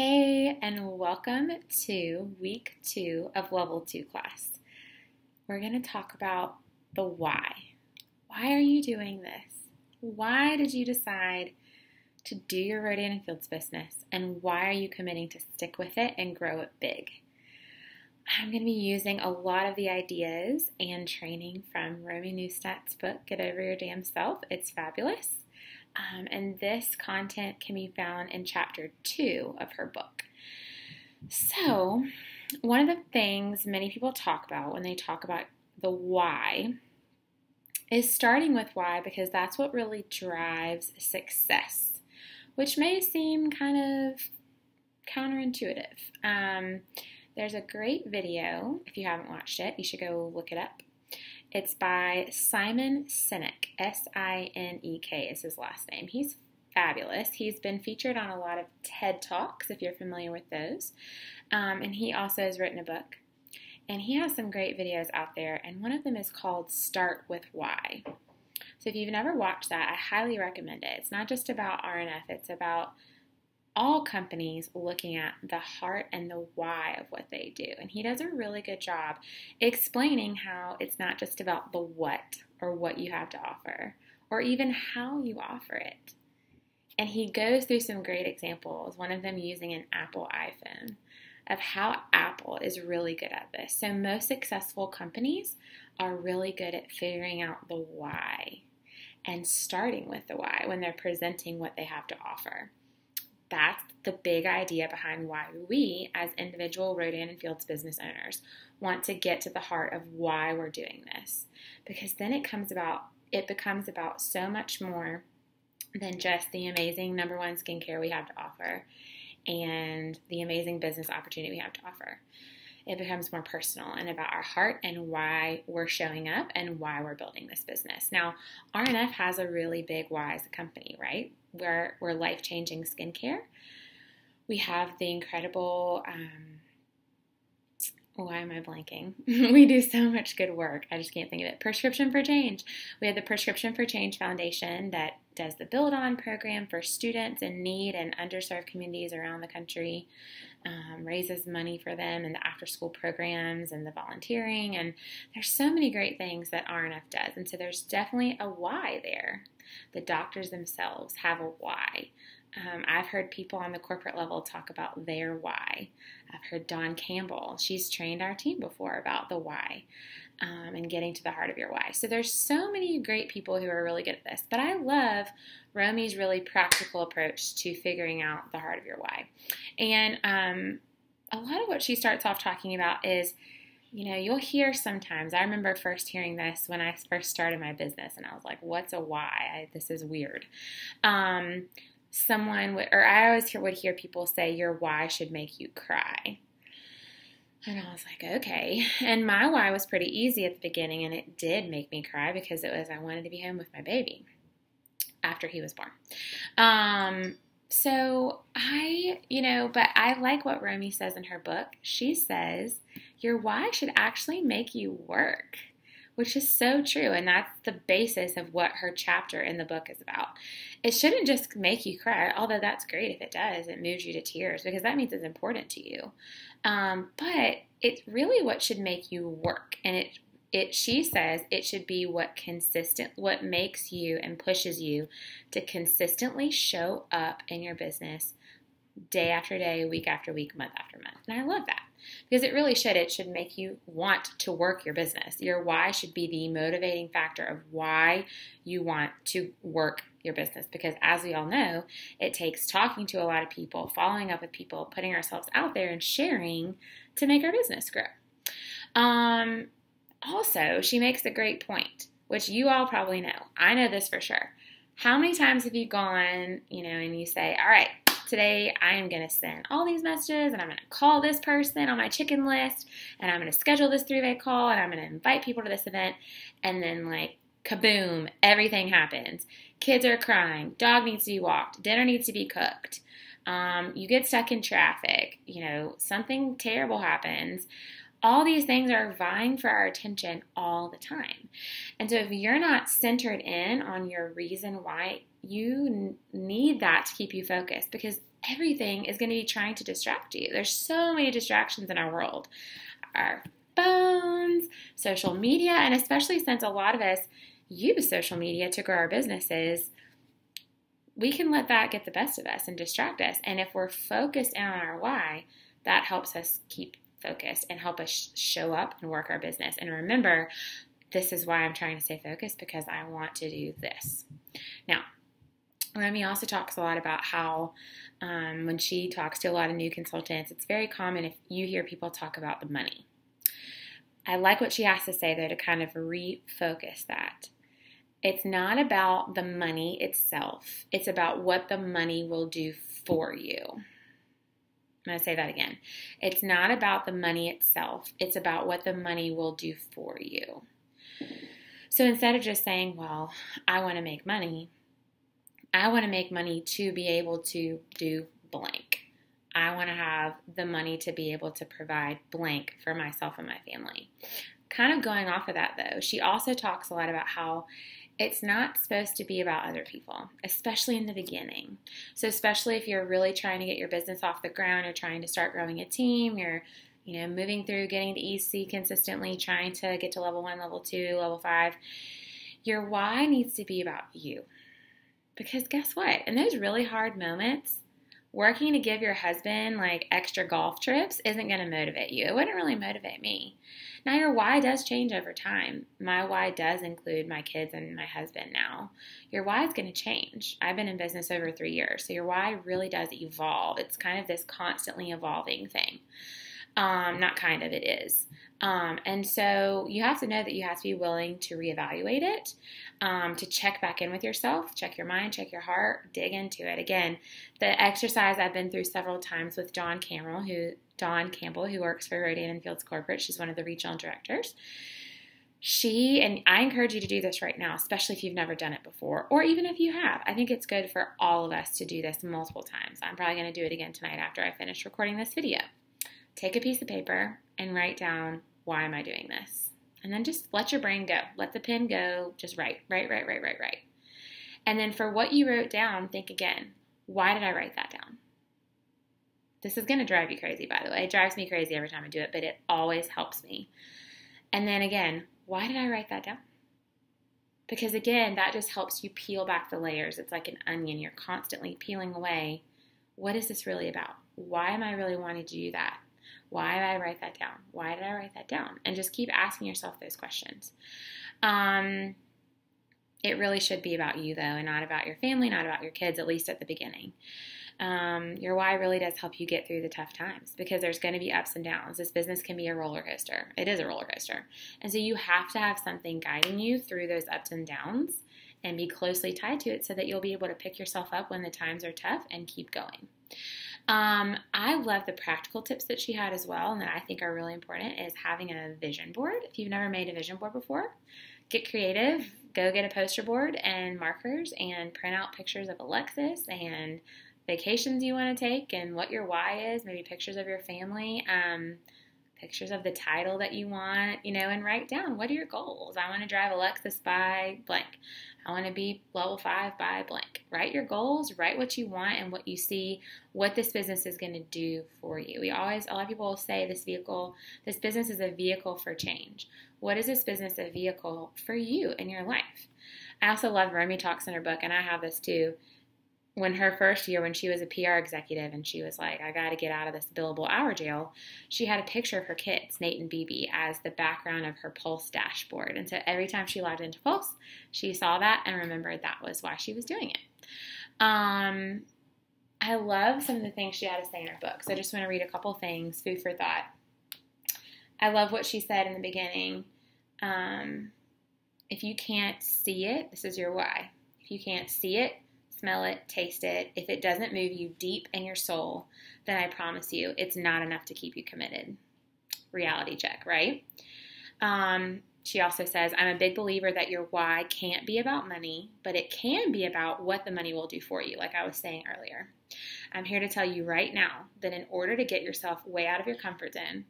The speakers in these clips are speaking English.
Hey, and welcome to week 2 of Level 2 class. We're going to talk about the why. Why are you doing this? Why did you decide to do your Rodan and Fields business? And why are you committing to stick with it and grow it big? I'm going to be using a lot of the ideas and training from Romy Neustadt's book, Get Over Your Damn Self. It's fabulous. And this content can be found in chapter 2 of her book. So, one of the things many people talk about when they talk about the why is starting with why, because that's what really drives success, which may seem kind of counterintuitive. There's a great video. If you haven't watched it, you should go look it up. It's by Simon Sinek, S-I-N-E-K is his last name. He's fabulous. He's been featured on a lot of TED Talks, if you're familiar with those. And he also has written a book. And he has some great videos out there, and one of them is called Start With Why. So if you've never watched that, I highly recommend it. It's not just about RNF, it's about all companies looking at the heart and the why of what they do. And he does a really good job explaining how it's not just about the what or what you have to offer, or even how you offer it. And he goes through some great examples, one of them using an Apple iPhone, of how Apple is really good at this. So most successful companies are really good at figuring out the why and starting with the why when they're presenting what they have to offer. That's the big idea behind why we, as individual Rodan and Fields business owners, want to get to the heart of why we're doing this. Because then it becomes about so much more than just the amazing #1 skincare we have to offer and the amazing business opportunity we have to offer. It becomes more personal and about our heart and why we're showing up and why we're building this business. Now, RNF has a really big why as a company, right? We're life-changing skincare. We have the incredible, why am I blanking? We do so much good work. I just can't think of it. Prescription for Change. We have the Prescription for Change Foundation that does the Build On program for students in need and underserved communities around the country, raises money for them and the after-school programs and the volunteering. And there's so many great things that RNF does. And so there's definitely a why there. The doctors themselves have a why. I've heard people on the corporate level talk about their why. I've heard Dawn Campbell. She's trained our team before about the why and getting to the heart of your why. So there's so many great people who are really good at this. But I love Romy's really practical approach to figuring out the heart of your why. And a lot of what she starts off talking about is, you'll hear sometimes, I remember first hearing this when I first started my business, and I was like, what's a why? This is weird. I always would hear people say, your why should make you cry. And I was like, okay. And my why was pretty easy at the beginning, and it did make me cry because it was I wanted to be home with my baby after he was born. But I like what Romy says in her book. She says, your why should actually make you work, which is so true. And that's the basis of what her chapter in the book is about. It shouldn't just make you cry, although that's great if it does. It moves you to tears because that means it's important to you. But it's really what should make you work. And she says it should be what makes you and pushes you to consistently show up in your business day after day, week after week, month after month. And I love that because it really should. It should make you want to work your business. Your why should be the motivating factor of why you want to work your business, because as we all know, it takes talking to a lot of people, following up with people, putting ourselves out there and sharing to make our business grow. Also, she makes a great point, which you all probably know. I know this for sure. How many times have you gone, and you say, all right, today I am going to send all these messages, and I'm going to call this person on my chicken list, and I'm going to schedule this 3-way call, and I'm going to invite people to this event, and then kaboom, everything happens. Kids are crying, dog needs to be walked, dinner needs to be cooked. You get stuck in traffic, something terrible happens. All these things are vying for our attention all the time. And so if you're not centered in on your reason why you need that to keep you focused, because everything is going to be trying to distract you. There's so many distractions in our world. Our phones, social media, and especially since a lot of us use social media to grow our businesses, we can let that get the best of us and distract us. And if we're focused in on our why, that helps us keep focused and help us show up and work our business. And remember, this is why I'm trying to stay focused, because I want to do this. Now, Romy also talks a lot about how when she talks to a lot of new consultants, it's very common if you hear people talk about the money. I like what she has to say, though, to kind of refocus that. It's not about the money itself. It's about what the money will do for you. I'm going to say that again. It's not about the money itself. It's about what the money will do for you. So instead of just saying, well, I want to make money, I want to make money to be able to do blank. I want to have the money to be able to provide blank for myself and my family. Kind of going off of that, though, she also talks a lot about how it's not supposed to be about other people, especially in the beginning. So especially if you're really trying to get your business off the ground, you're trying to start growing a team, you're moving through getting to EC consistently, trying to get to level 1, level 2, level 5, your why needs to be about you. Because guess what? In those really hard moments, working to give your husband like extra golf trips isn't going to motivate you. It wouldn't really motivate me. Now, your why does change over time. My why does include my kids and my husband now. Your why is going to change. I've been in business over 3 years, so your why really does evolve. It's kind of this constantly evolving thing. Not kind of, it is. And so you have to know that you have to be willing to reevaluate it, to check back in with yourself, check your mind, check your heart, dig into it. Again, the exercise I've been through several times with Dawn Campbell, who works for Rodan and Fields Corporate. She's one of the regional directors. And I encourage you to do this right now, especially if you've never done it before, or even if you have. I think it's good for all of us to do this multiple times. I'm probably going to do it again tonight after I finish recording this video. Take a piece of paper and write down, why am I doing this? And then just let your brain go. Let the pen go. Just write. And then for what you wrote down, think again, why did I write that down? This is going to drive you crazy, by the way. It drives me crazy every time I do it, but it always helps me. And then again, why did I write that down? Because again, that just helps you peel back the layers. It's like an onion. You're constantly peeling away. What is this really about? Why am I really wanting to do that? Why did I write that down? Why did I write that down? And just keep asking yourself those questions. It really should be about you, though, and not about your family, not about your kids, at least at the beginning. Your why really does help you get through the tough times, because there's going to be ups and downs. This business can be a roller coaster. It is a roller coaster. And so you have to have something guiding you through those ups and downs and be closely tied to it so that you'll be able to pick yourself up when the times are tough and keep going. I love the practical tips that she had as well, and that I think are really important, is having a vision board. If you've never made a vision board before, get creative. Go get a poster board and markers and print out pictures of Alexis and vacations you want to take and what your why is, maybe pictures of your family, pictures of the title that you want, and write down, what are your goals? I want to drive Alexis by blank. I want to be level 5 by blank. Write your goals, write what you want and what you see, what this business is going to do for you. A lot of people will say this business is a vehicle for change. What is this business a vehicle for you in your life? I also love Romy talks in her book, and I have this too. When her first year, when she was a PR executive and she was like, I got to get out of this billable hour jail, she had a picture of her kids, Nate and BB, as the background of her Pulse dashboard. And so every time she logged into Pulse, she saw that and remembered that was why she was doing it. I love some of the things she had to say in her book. So I just want to read a couple things, food for thought. I love what she said in the beginning. If you can't see it, this is your why. If you can't see it, smell it, taste it, if it doesn't move you deep in your soul, then I promise you it's not enough to keep you committed. Reality check, right? She also says, I'm a big believer that your why can't be about money, but it can be about what the money will do for you, like I was saying earlier. I'm here to tell you right now that in order to get yourself way out of your comfort zone,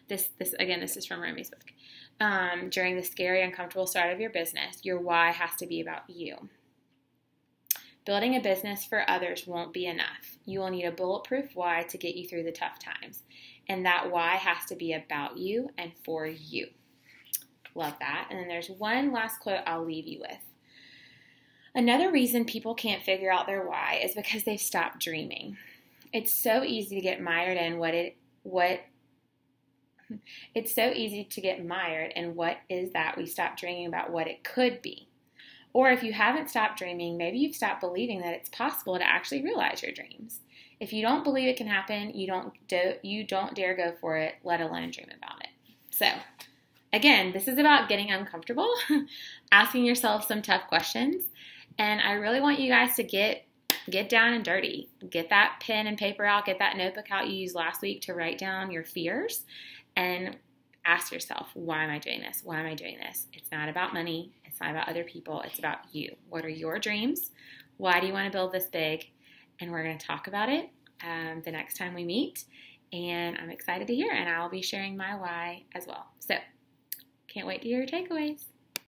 this is from Romy's book, during the scary, uncomfortable start of your business, your why has to be about you. Building a business for others won't be enough. You will need a bulletproof why to get you through the tough times. And that why has to be about you and for you. Love that. And then there's one last quote I'll leave you with. Another reason people can't figure out their why is because they've stopped dreaming. It's so easy to get mired in what is that we stop dreaming about what it could be. Or if you haven't stopped dreaming, maybe you've stopped believing that it's possible to actually realize your dreams. If you don't believe it can happen, you don't dare go for it, let alone dream about it. So, again, this is about getting uncomfortable, asking yourself some tough questions, and I really want you guys to get down and dirty. Get that pen and paper out, get that notebook out you used last week to write down your fears, and ask yourself, why am I doing this? Why am I doing this? It's not about money. It's not about other people. It's about you. What are your dreams? Why do you want to build this big? And we're going to talk about it the next time we meet. And I'm excited to hear, and I'll be sharing my why as well. So, can't wait to hear your takeaways.